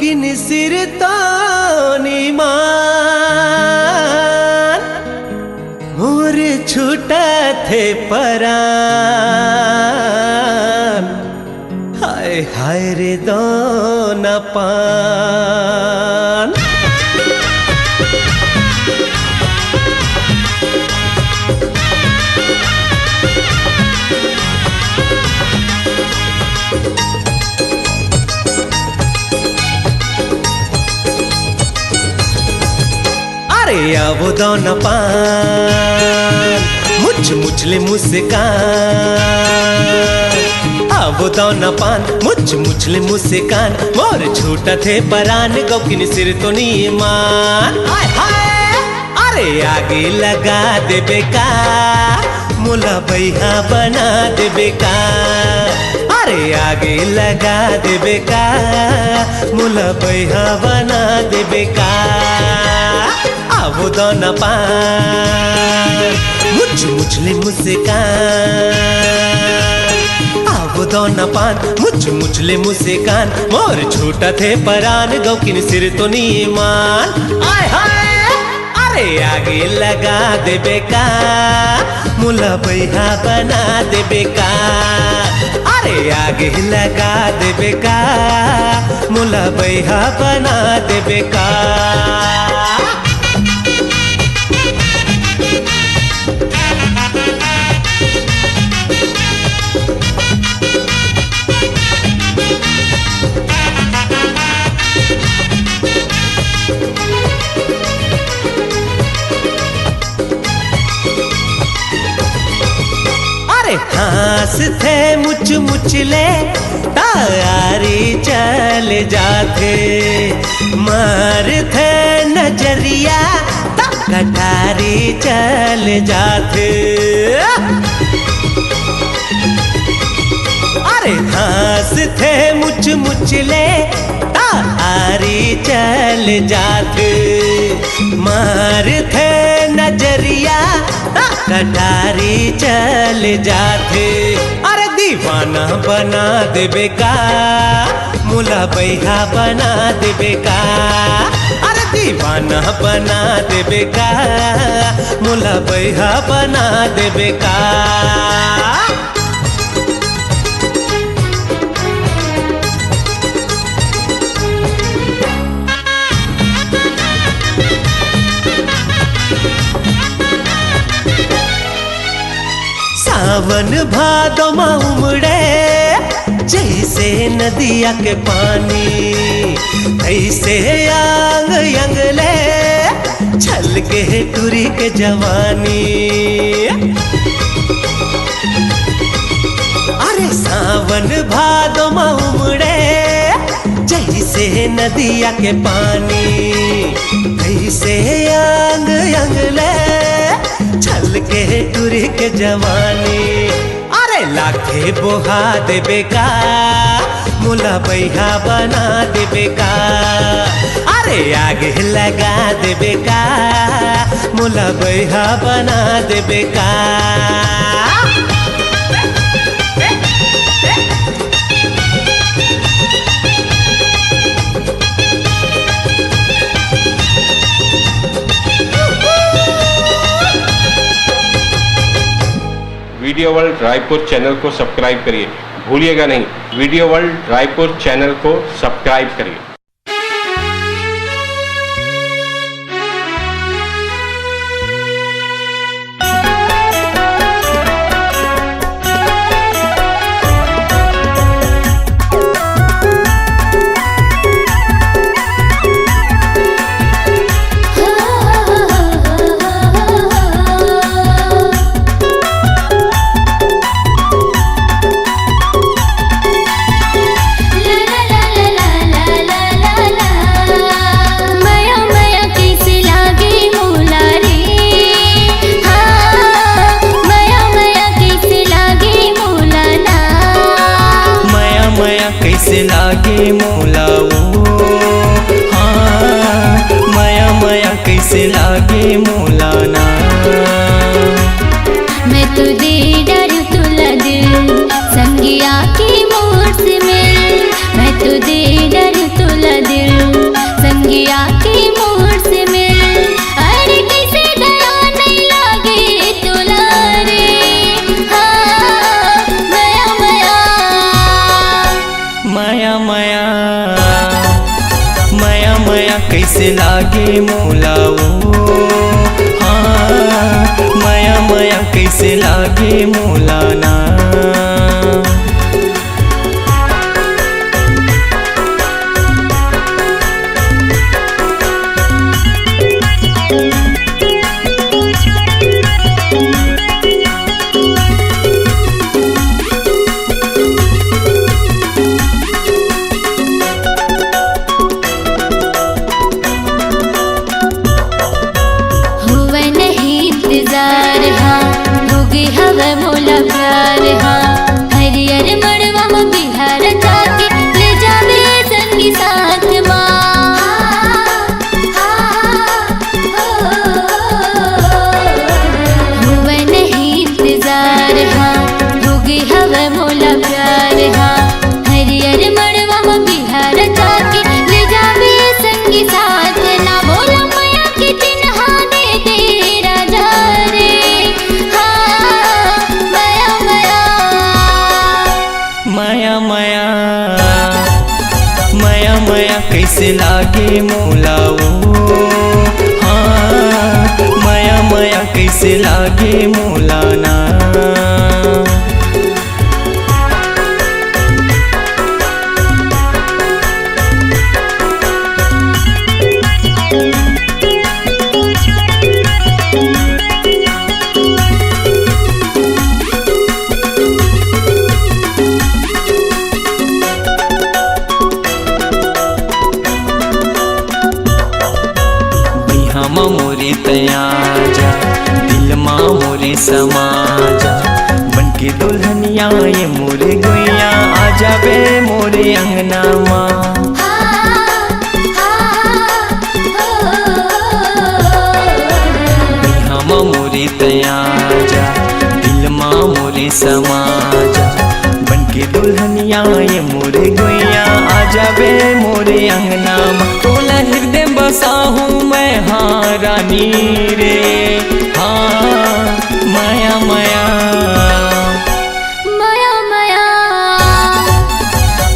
गौकिन सिर तो मान मोर छूटा थे परान। हाय हाय रे दोना पान। अरे वो दोना पान मुझ मुझले मुस्कान। वो दोना पान मुझ मुझले मुस्कान मोर छूटा थे परान। गौकिन सिर तो मान। अरे आगे लगा दे बेका मुला भैया बना दे बेका। अरे आगे लगा दे बेका मुला भैया बना दे बेका। वो दोना पान मुझ मुझले मुस्कान। वो दोना पान मुझ मुझले मुस्कान मोर छूटा थे परान। गौकिन सिर तो मान। अरे आगे लगा दे बेका मुला भैया बना दे बेका। अरे आगे लगा दे बेका मुला भैया बना दे बेका। हास थे मुच मुचले तारी चले जाते। मार थे नजरिया कटारी चले जाते। अरे हास थे मुच मुचले तारी चले जाते। मार थे नजरिया कटारी चले जाते। अरे दीवाना बना दे बेका मुला भैया बना दे बेका। अरे दीवाना बना दे बेका मुला भैया बना दे बेका। सावन भादो में उमड़े जैसे नदिया के पानी। ऐसे यांग यंगले छल के टूरी के जवानी। अरे सावन भादो में उमड़े जैसे नदिया के पानी। ऐसे यांग यंगले छल के टूरी के जवानी। अरे लाखे बोहा दे बेका मुला भैया बना दे बेका। अरे आगे लगा दे बेका मुला भैया बना दे बेका। वीडियो वर्ल्ड रायपुर चैनल को सब्सक्राइब करिए, भूलिएगा नहीं। वीडियो वर्ल्ड रायपुर चैनल को सब्सक्राइब करिए। कैसे लागे मोलाओ। हाँ माया माया कैसे लागे मोलाना। मैं तुझे डर तुला दिल संगिया की मोर से मिल। मैं तुझे डर तुला दिल माया माया माया माया कैसे लागे मोला ओ हाँ माया माया कैसे लागे मोला ना हुआ नहीं इंतजार हाँ होगी हवा मोला प्यार हाँ हरियर मड़वा में बिहार जाके ले जावे संगी साथ हुआ नहीं इंतजार हाँ होगी हवा मोला प्यार हाँ हरियर मड़वा में बिहार जाके ले जावे संगी साथ ना बोला माया के चिन्हा दे तेरा जा रे हाँ माया माया माया माया माया माया कैसे लागे मोला ओ हाँ माया माया कैसे लागे मोला ना बिहामा मोरे तया जा दिल माँ मोरे समाजा बनके दुल्हनिया ये मोरे गुइया आ जाबे मोरे अंगना माँ बिहामा मोरे तया जा दिल माँ मोरे समाजा बनके दुल्हनिया ये मोरे गुइया आ जाबे मोरे अंगना माँ तोला हृदय बसा हूँ मैं हाँ रानी रे हाँ माया माया माया माया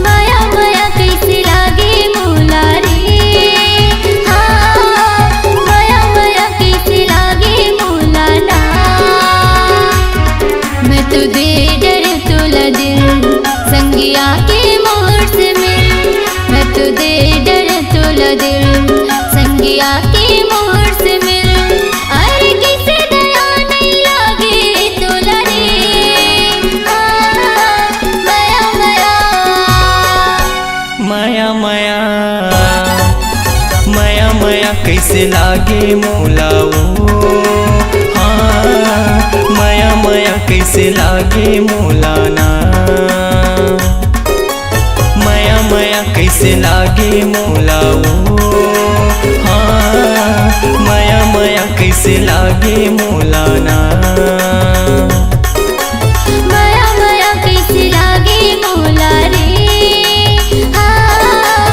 माया माया कैसे लागे मोला रे हाँ माया माया कैसे लागे मोला ना मैं तो दे डर तोला दिल संगिया के मोर से मिल मैं तो दे डर तोला दिल संगिया के मोर से मिल अरे किसे दया नहीं लागे तोला रे माया माया माया माया माया माया कैसे लागे मोला ओ हाँ माया माया कैसे लागे मोला ना माया माया कैसे लागे मोला ओ हाँ माया माया कैसे लागे मोला ना माया माया कैसे लागे मोला रे हाँ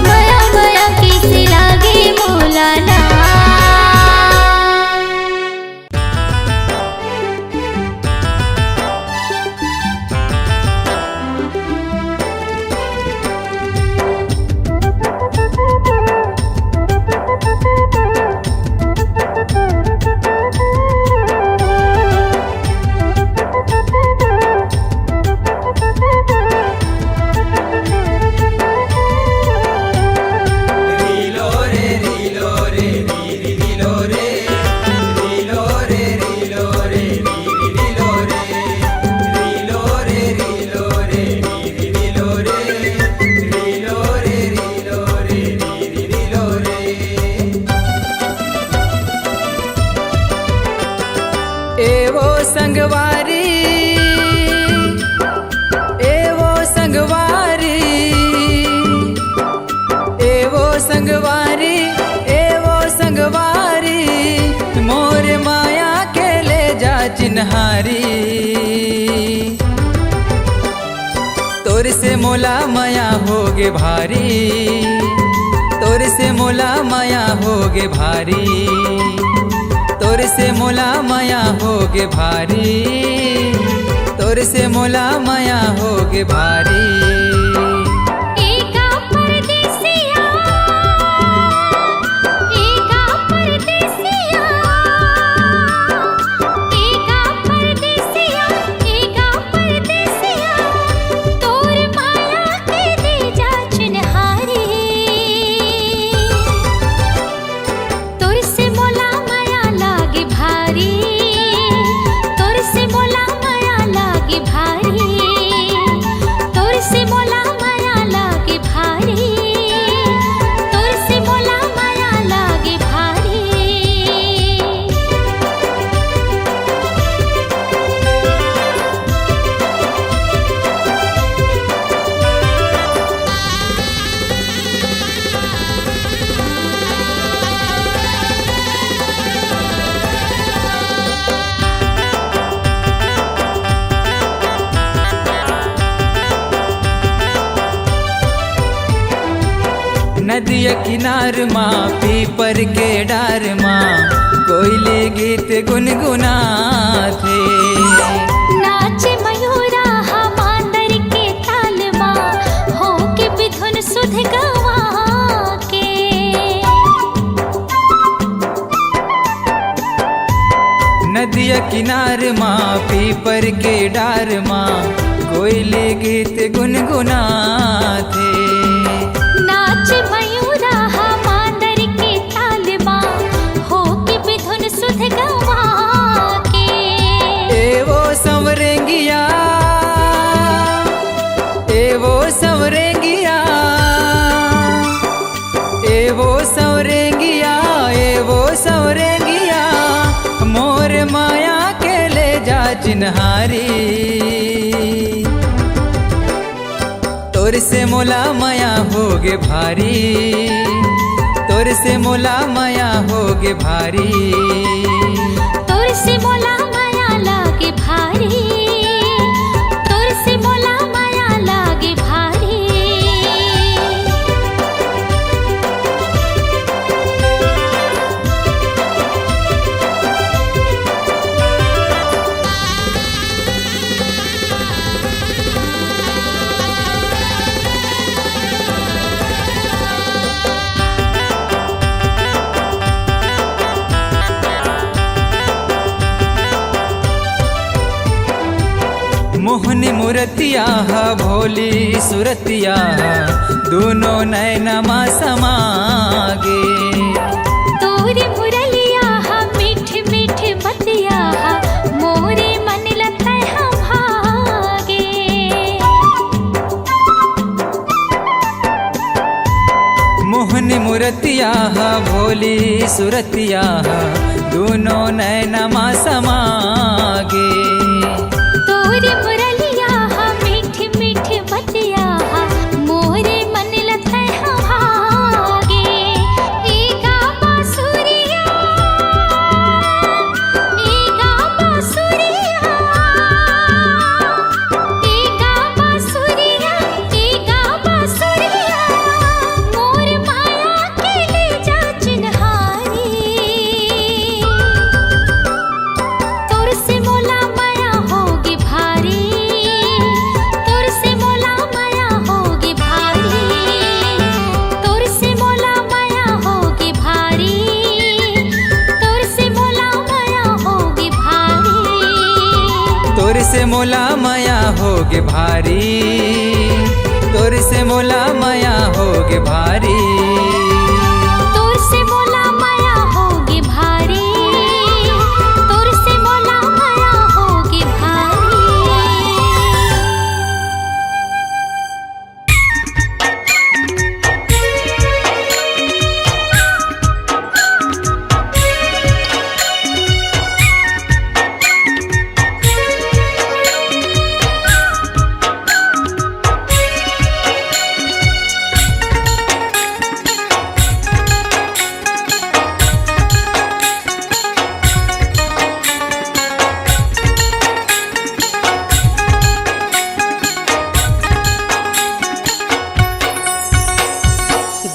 माया माया कैसे लागे मोला ना एवो संगवारी एवो संगवारी एवो संगवारी एवो संगवारी मोर माया के ले जा चिन्हारी तोर से मोला माया होगे भारी तोर से मोला माया होगे भारी तोर से मोला माया होगे भारी तोर से मोला माया होगे भारी नदिया किनार माँ पीपर के डार माँ कोयले गीत गुनगुनाथे। नाच मयूरा मांदर के ताल माँ हो के बिधुन सुध गवा के। नदिया किनार माँ पीपर के डार माँ कोयले गीत गुनगुनाथे। नाच मयूरा मांदर के ताल माँ हो के बिधुन सुध गवा के। ए वो संवरेंगिया, ए वो संवरेंगिया, ए वो संवरेंगिया, ए वो संवरेंगिया, मोर माया के ले जा चिन्हारी। तोर से मोला माया होगे भारी, तोर से मोला माया होगे भारी। तोर से मोला माया लागे भारी, तोर से मोला माया लागे भारी। मोहनी मूर्तिया भोली सुरतिया दोनों नैनमा समागे। तोरी मुरलिया मीठ मीठ बतिया मोरे मन लता भागे। मोहनी मूर्तिया भोली सुरतिया दोनों नैनमा समागे। तोरी मुरलिया मीठ मीठ बतिया मोरे मन लता भागे। एगा बांसुरिया, एगा बांसुरिया, एगा बांसुरिया, एगा बांसुरिया, मोर माया के ले जा चिन्हारी। तोर से मोला माया होगी भारी, तोर से मोला माया होगी भारी। तोर से मोला माया होगी भारी, तोर से मोला माया होगी भारी। तोर से मोला माया होगे भारी, तोर से मोला माया होगे भारी। तोर से मोला माया होगी भारी, तोर से मोला माया होगी भारी।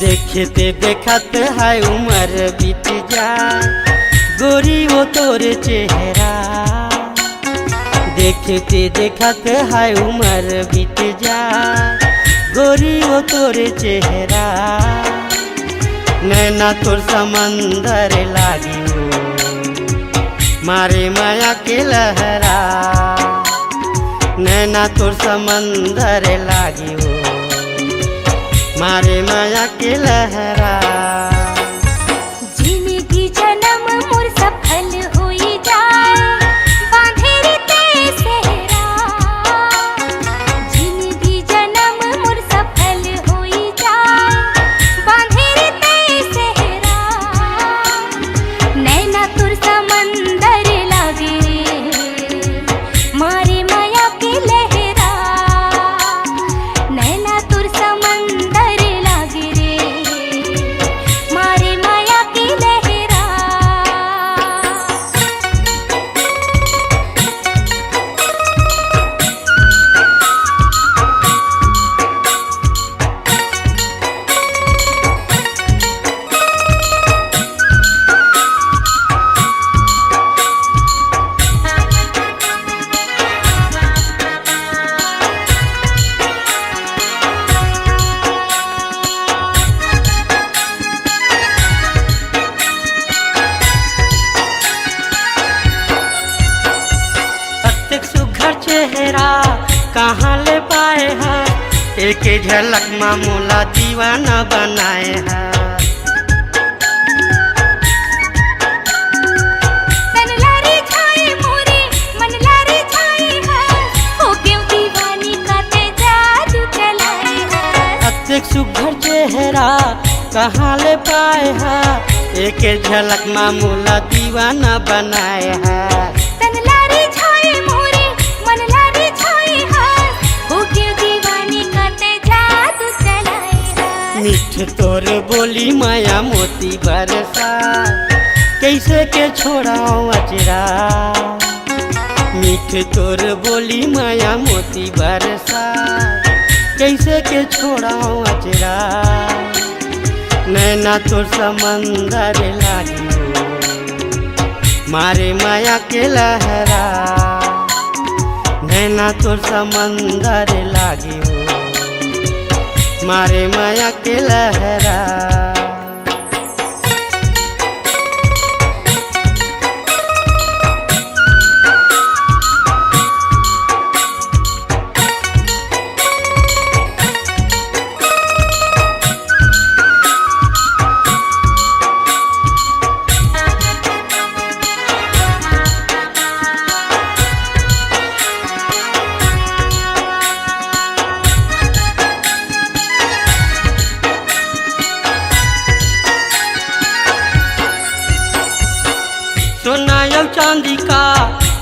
देखते देखत है उम्र बीत जाए गोरी वो तोर चेहरा। देखते देखत है उम्र बीत जाए गोरी वो तोर चेहरा। नैना तोर समंदर लागी हो मारे माया के लहरा। नैना तोर समंदर लागी हो मारे माया के लहरा। जिंदगी जन्म मोर सफल हुई जाए बांधेरी ते सेहरा। जिंदगी जन्म मोर सफल हुई जाए बांधेरी ते सेहरा। नैना तुर समंदर लागे मारे माया के लहरा। नैना तुर समंदर लागे रे एक झलक में मोला दीवाना बनाए है। तन लारे छाए मोरे मन लारे छाए है, हो क्यों दीवानी का ते जादू चलाए है। अत्यक सुघर चेहरा कहाँ ले पाए है, एक झलक में मोला दीवाना बनाए है। तन लारे छाए मोरे मन लारे छाए है, हो क्यों दीवानी का ते जादू चलाए है। मीठ तोर बोली माया मोती बरसा, कैसे के छोड़ाऊं अचरा। मीठ तोर बोली माया मोती बरसा, कैसे के छोड़ाऊं अचरा। नैना तोर समंदर लागी मारे माया के लहरा। नैना तोर समंदर लागी हो मारे माया के लहरा। सोना चांदी का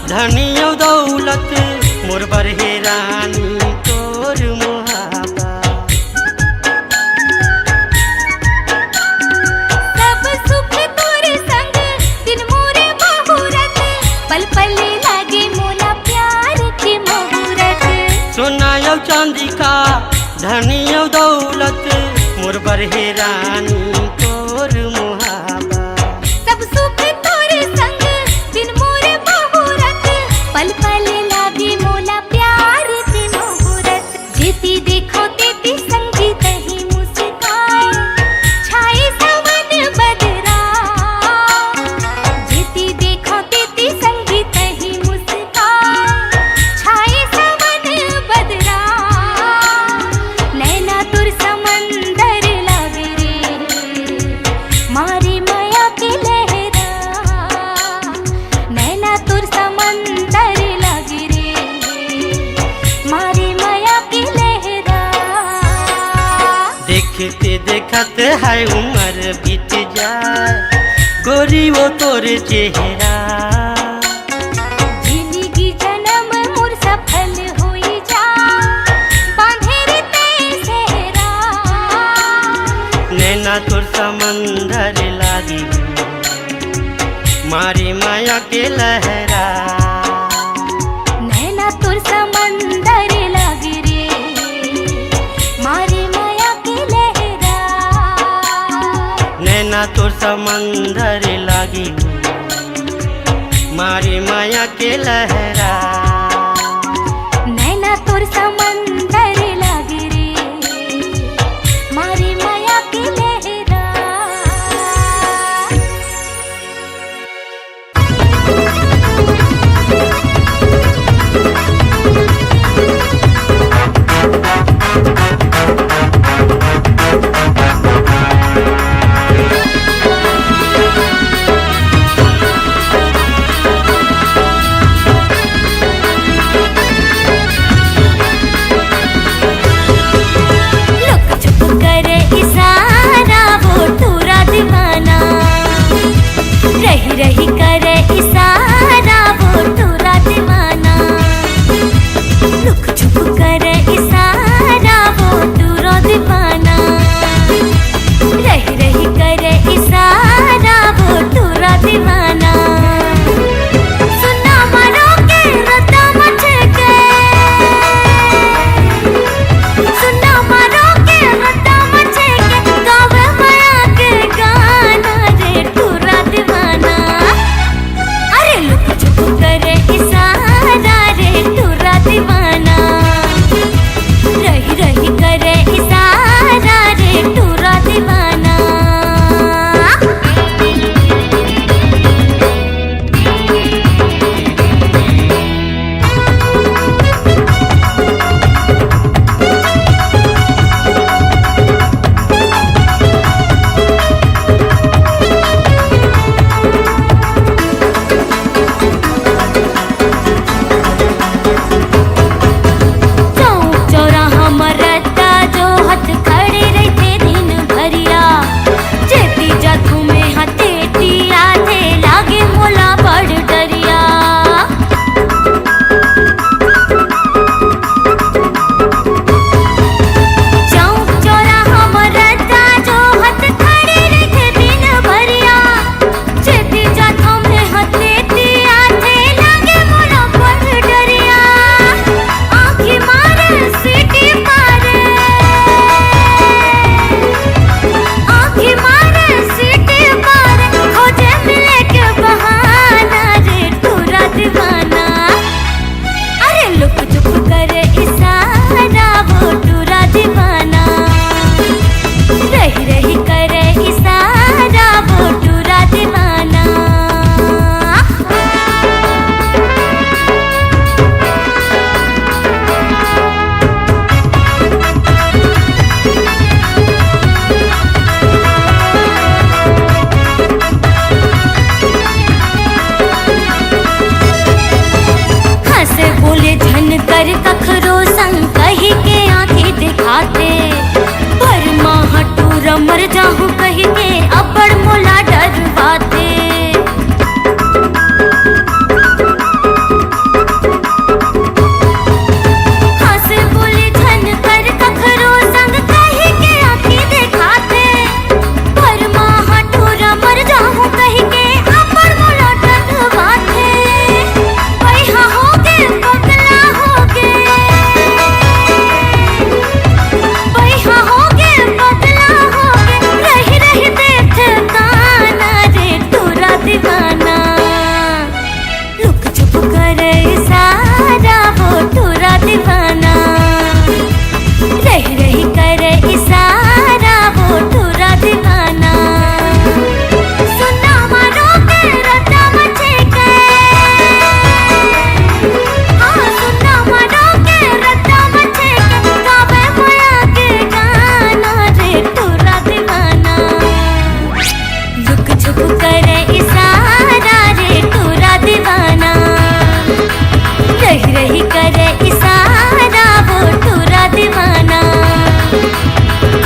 धनियो दौलत मोर बरहे रानी तोर मुहाबा। सब सुख तोरे संग दिन मोरे बहुरत, पल पल लागे मोला प्यार के मुहूर्त। सोना चांदी का धनियो दौलत मोर बरहे रानी तोर मुहाबा। सब सुख तोरे संग दिन मोरे बहुरत, पल पल लागे मोला प्यार के मुहूर्त। जेती देखो तेती संगीत ही मुस्काए, छाए सावन बदरा। जेती देखो तेती संगीत ही मुस्काए, छाए सावन बदरा। नैना तुर समंदर लागे रे, मारे माया के लहरा। नैना तुर समंदर लागे रे, मारे माया के लहरा। देखते देखते है उम्र बीत जाए, गोरी वो तोर चेहरा। जिंदगी जन्म मोर सफल होई जा, बांधे रे ते सेहरा। नैना तोर समंदर लागी मारे माया के लहरा। नैना तुर समंदर लागे रे, मारे माया के लहरा। नैना तोर समंदर लागी मारे माया के लहरा। नैना तुर समंदर लागे रे, मारे माया के लहरा।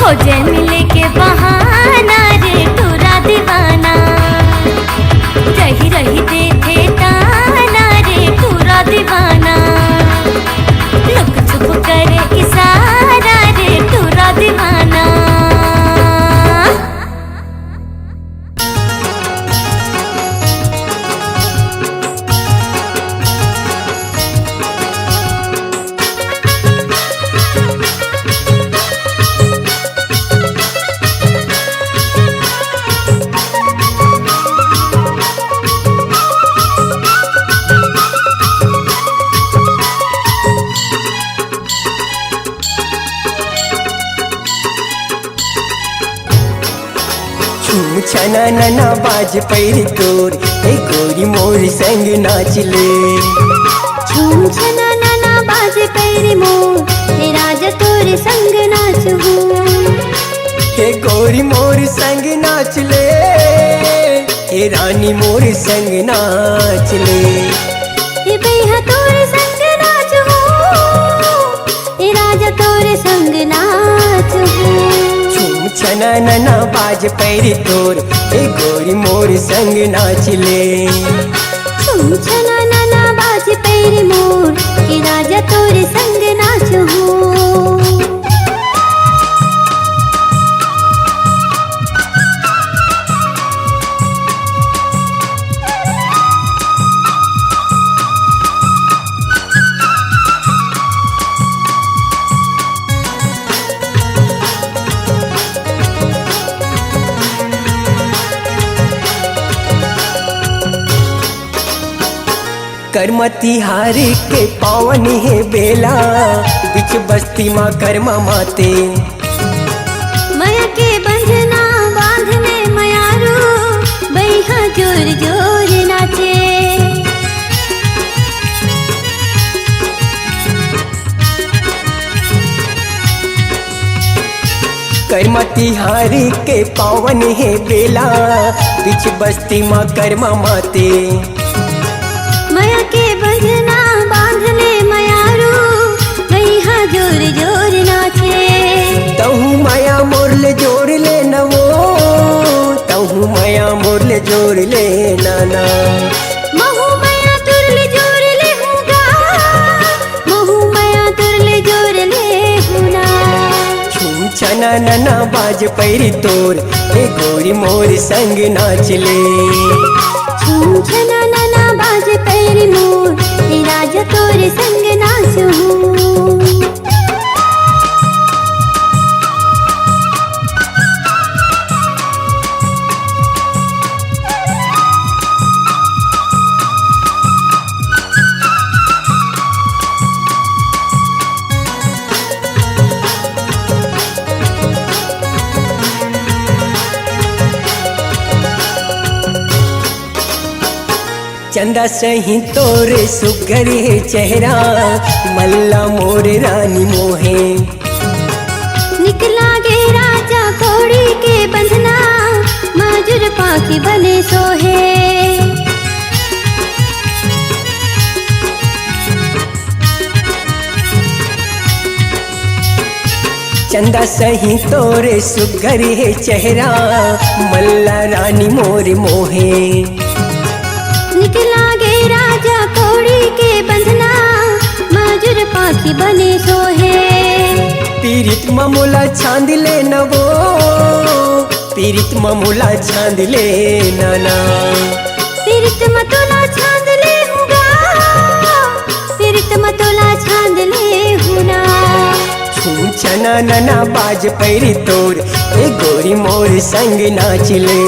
हो जाए मिले के बहाना रे तोरा दीवाना रही रही देखे ताना रे तोरा दीवाना लुक छुप करे इशारा रे तोरा दीवाना छना नना बाज पैर तोर ए गोरी मोर संग नाचले झूम छना नाना बाजे पैरी मोर हे राजा तोरे संग नाचू हे गोरी मोर संग नाचले हे रानी मोर संग नाचले हे भैया तोरे संग नाचू हे राजा तोरे संग नाचू छना नना बाज पैर तोर ए गोरी मोर संग नाचले झूम छना नाना बाजे पैरी मोर हे राजा तोरे संग नाचू करमती हारी के पावन है बेला बिच बस्ती माँ कर्मा माते माया के बंधना बांधने मयारू बैहा जोर जोर नाचे करमती हारी के पावन है बेला बिच बस्ती माँ कर्मा माते माया के बंधना बांधले मयारू बैहा जोर जोर नाचे तहु माया मोरले जोर ले नवो तहु माया मोरले जोर ले नाना महू माया तुरले जोर ले हूँगा महू माया तुरले जोर ले हुना छूम छना नना बाज पैरी तोर ए गोरी मोर संग नाचले झूम छना नाना बाजे पैरी मोर हे राजा तोरे संग नाचू चंदा सही तोरे सुगर है चेहरा मल्ला मोर रानी मोहे निकला गे राजा घोड़ी के बंधना माजुर पाखी बने सोहे चंदा सही तोरे सुगर है चेहरा मल्ला रानी मोर मोहे निकला गे राजा घोड़ी के बंधना माजुर पाखी बने सोहे पीरित ममूला छांद ले नवो पीरित ममूला छांद ले नाना पीरित मतोला छांद ले हुगा पीरित मतोला छांद ले हुना छूम छना नना बाज पैरी तोर ए गोरी मोर संग नाचले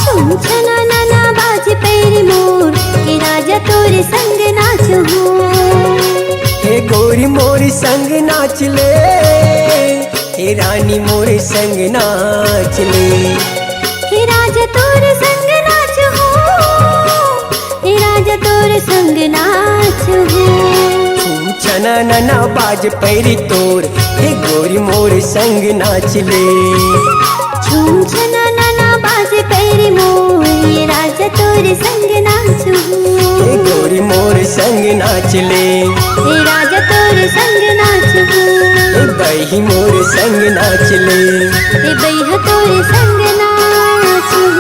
झूम छना नाना बाजे पैरी मोर हे राजा तोरे संग नाचू हे गोरी मोर संग नाचले हे रानी मोर संग नाचले हे राजा तोरे संग नाचू हे राजा तोरे संग नाचू छूम छना नना बाज पैरी तोर हे गोरी मोर संग नाचले झूम छना नाना बाज पैरी मोर ये राजा तोर संग नाचू ए गोरी मोर संग नाच ले, ये राजा तोर संग नाचू ए बही मोर संग नाच ले। ये बैहा तोर संग नाचू।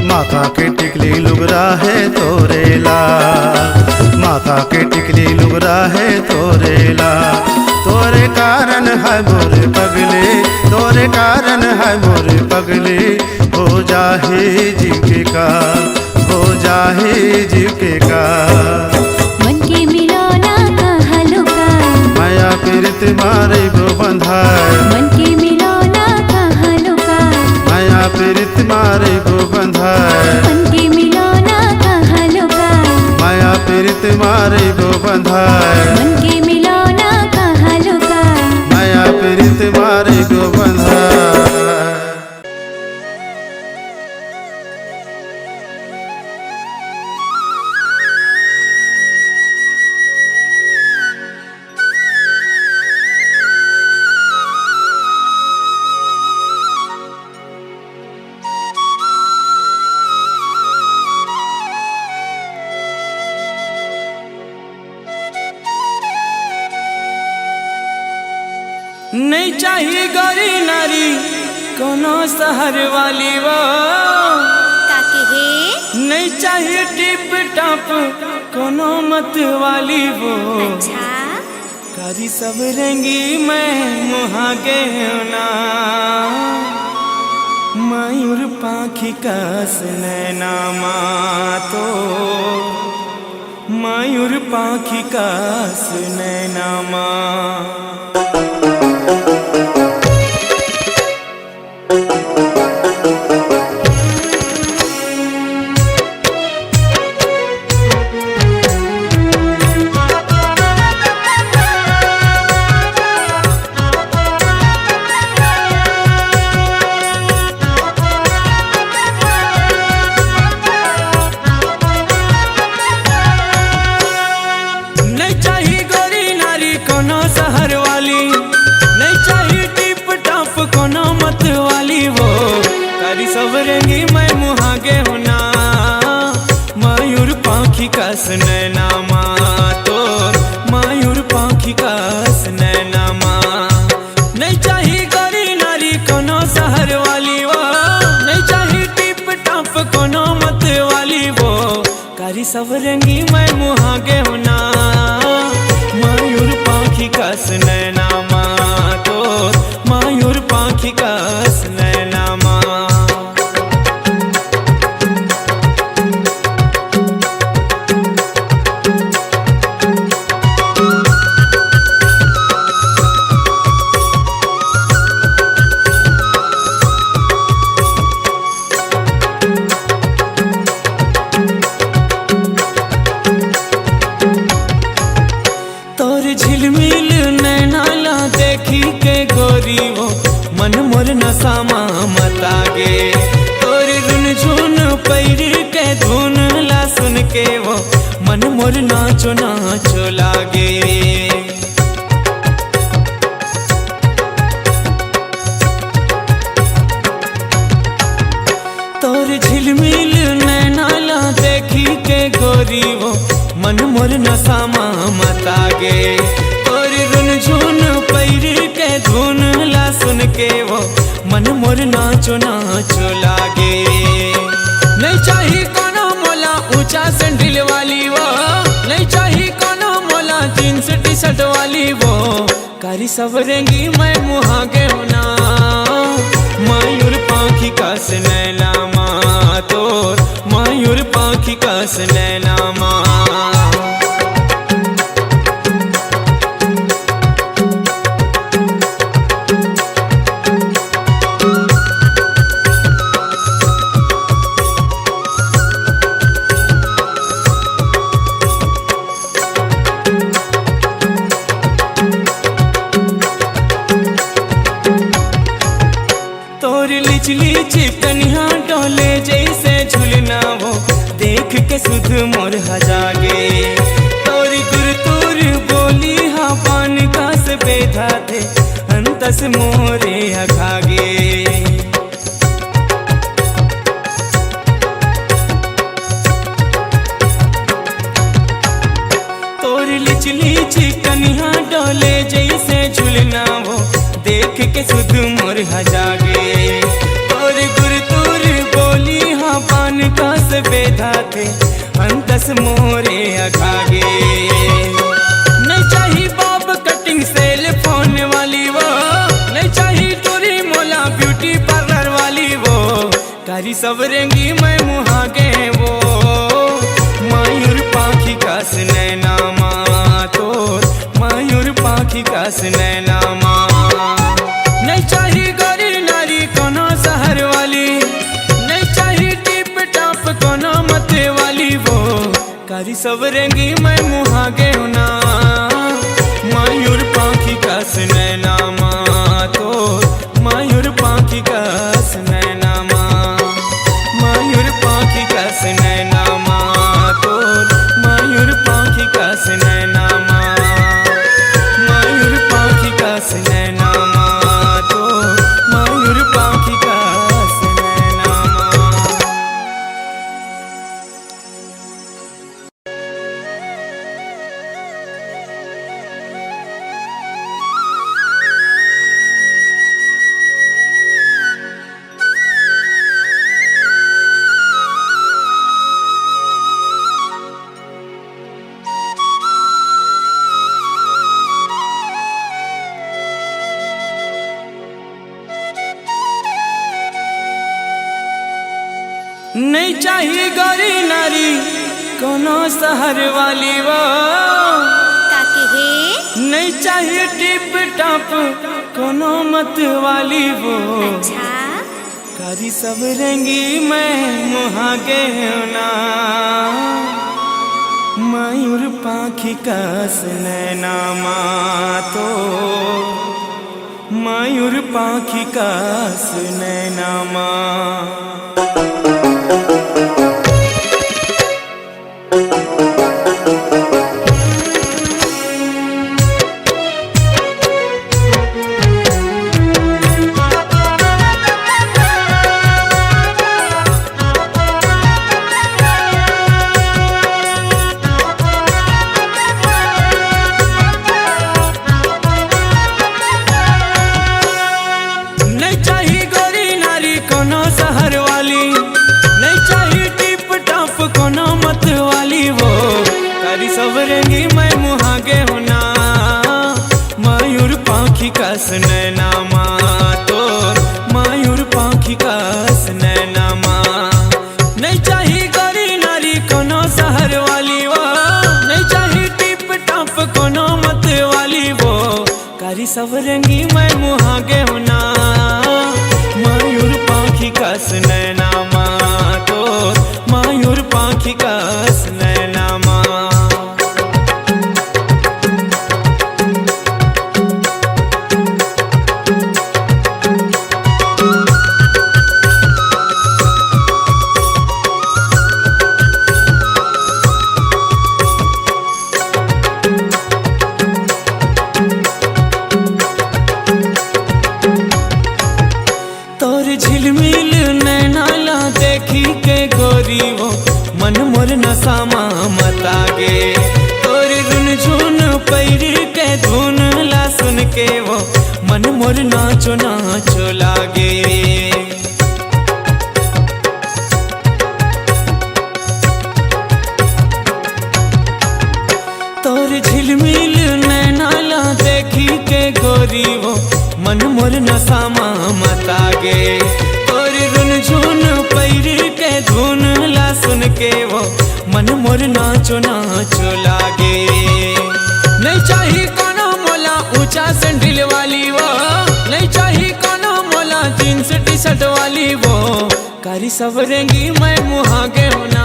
माथा के टिकली लुगरा है तोरे लाल। माथा के टिकली लुगरा है तोरेला। तोरे कारण है मोरे पगले, तोरे कारण है मोरे पगले। हो जाहे जीके का, हो जाहे जीके का। मन के मिलौना कहाँ लुकाए, माया पीरित मारे वो बंधाए। मन के मिलौना कहाँ लुकाए, माया पीरित मारे वो बंधाए। मन के मिलौना कहाँ लुकाए, माया पीरित मारे वो बंधाए। मन के मिलौना कहाँ लुकाए। माया पीरित मारे वो बंधाए। नहीं चाहिए गौरी नारी कोनो शहर वाली वो, काके हे नहीं चाहिए टिप टॉप कोनो मत वाली वो। अच्छा कारी सब रंगी मैं मुहागे ना, मयूर पाखी कस नैना तो, मयूर पाखी कस नैना सवरेंगी मैं मुहागे होना, मयूर पाखी कस नैना तो, मयूर पाखी कस नैना। नहीं चाहिए गौरी नारी कोनो शहर वाली वो, नहीं चाहिए टिप टॉप कोनो मत वाली वो। कारी सवरेंगी मैं मुहागे होना, मयूर पाखी कस नैना तो, मयूर पाखी कस नैना। झिलमिल नैनाला देखी के गोरी वो, मन मोर नसामा मतागे। तोर रुन झुन पैर के धुन ला सुन के वो, मन मोर नाचो नाचो लागे। तोर झिलमिल नैनाला देखी के गोरी वो, मन मोर नसामा मतागे। तोर रुन झुन पैर के धुन ला सुन के वो, मन मोर नाचो नाचो लागे। नहीं चाहिए कोनो मोला ऊंचा सैंडल वाली वो, नहीं चाहिए कोनो मोला जींस टी शर्ट वाली वो। कारी सवरेंगी मैं मुहागे होना, मयूर पाखी कस नैना तोर, मयूर पाखी कस नैना। चिकनिया डोले जैसे झुलना वो, देख के सुध मोर हजागे। तोरी गुर तोर बोली हा पान कास बेधा थे, अंतस मोरे अखागे। तोरी लिचली चिकनिया डोले जैसे झुलना वो, देख के सुध मोर हजागे। तोर गुर तोर बोली हाँ पान का सफेद बेधा थे अंतस मोरे अघागे। नहीं चाहिए बॉब कटिंग सेल फोन वाली वो, नहीं चाहिए टोरी मोला ब्यूटी पार्लर वाली वो, कारी सब रेंगी मैं मुहागे वो। मयूर पाखी का नैना माँ तोर, मयूर पाखी का नैना माँ। नहीं चाहिए गोरी नारी कोनो शहर वाली, नहीं चाहिए टिप टाप कोनो मते वाली वो, कारी सब रेंगी मैं मुहागे ना। मयूर पाखी का नैना माँ तोर, मयूर पाखी का नैना माँ, मयूर पाखी का नैना माँ तोर, मयूर पाखी का नैना माँ, मयूर पाखी का नैना माँ तोर, मयूर पाखी का नैना माँ। नहीं चाहिए गोरी नारी कोनो शहर वाली वो, काके हे नहीं चाहिए टिप टाप कोनो मत वाली वो, अच्छा कारी सब रेंगी मैं मुहागे ना। मयूर पाखी का नैना माँ तो, मयूर पाखी का नैना माँ। नहीं चाहिए गोरी नारी कोनो शहर वाली, नहीं चाहिए टिप टाप कोनो मत वाली वो, कारी सब रेंगी मैं मुहागे होना। मयूर पाखी का नैना माँ तोर, मयूर पाखी का नैना माँ। नहीं चाहिए गोरी नारी कोनो शहर वाली वो, नहीं चाहिए टिप टाप कोनो मत वाली वो, कारी सब रेंगी मैं मुहागे होना। मयूर पाखी का नैना माँ तोर, मयूर पाखी का नैना माँ। तोर झिलमिल नैना ला देखी के गोरी वो, मन मोर नशा मत आगे। तोर रुन झुन पैर के धुन ला सुन के वो, मन मोर नाचो नाचो लागे। तोर झिलमिल नैना ला देखी के गोरी वो, मन मोर नशा मत आगे। तोर रुन झुन पैर के धुन ला सुन के वो, मन मोर नाचो नाचो लागे। नहीं चाहिए कोनो मोला ऊंचा सैंडल वाली वो, नहीं चाहिए कोनो मोला जींस टी शर्ट वाली वो, कारी सब रेंगी मैं मुहागे होना।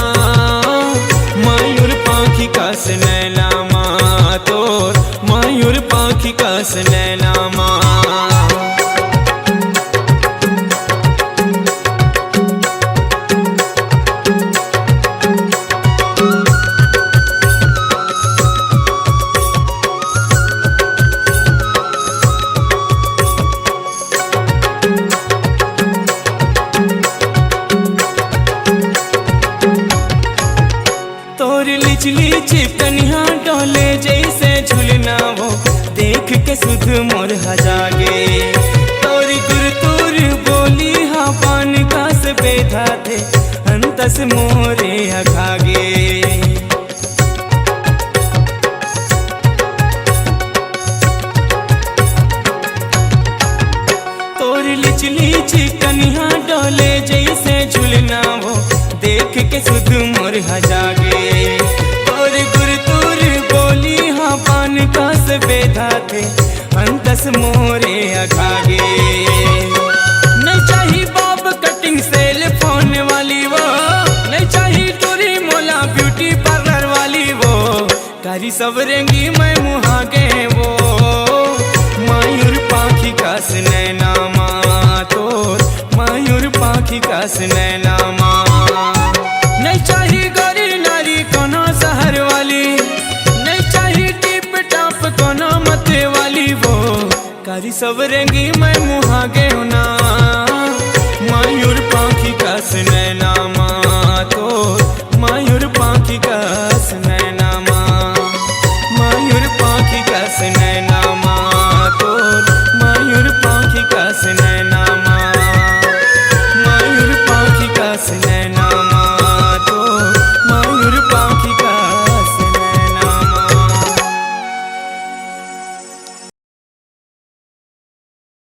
मयूर पाखी का नैना माँ तोर, मयूर पाखी का नैना माँ। तोर लिचली चिकनिया डोले जैसे झुलना वो, देख के सुध मोर हजागे। तोर गुर तोर बोली हा पान का से बेधा थे अंत अंतस मोरे अघागे तोर लिच लीच कन्हा डोले जैसे झुलना वो देख के सुध मोर हजागे तोर गुर तोर बोली हाँ पान का सवेधा थे अंतस मोरे अघागे नहीं चाहिए बाब कटिंग सेल फोन वाली वो नहीं चाहिए टूरी मोला ब्यूटी पार्लर वाली वो कारी सब रेंगी मैं मुहागे वो मयूर पाखी का नैना माँ तोर मयूर पाखी का नैना माँ नहीं चाहिए गरी नारी कोनो शहर वाली नहीं चाहिए टिप टाप कोनो मते वाली वो कारी सब रेंगी मैं मुहागे ना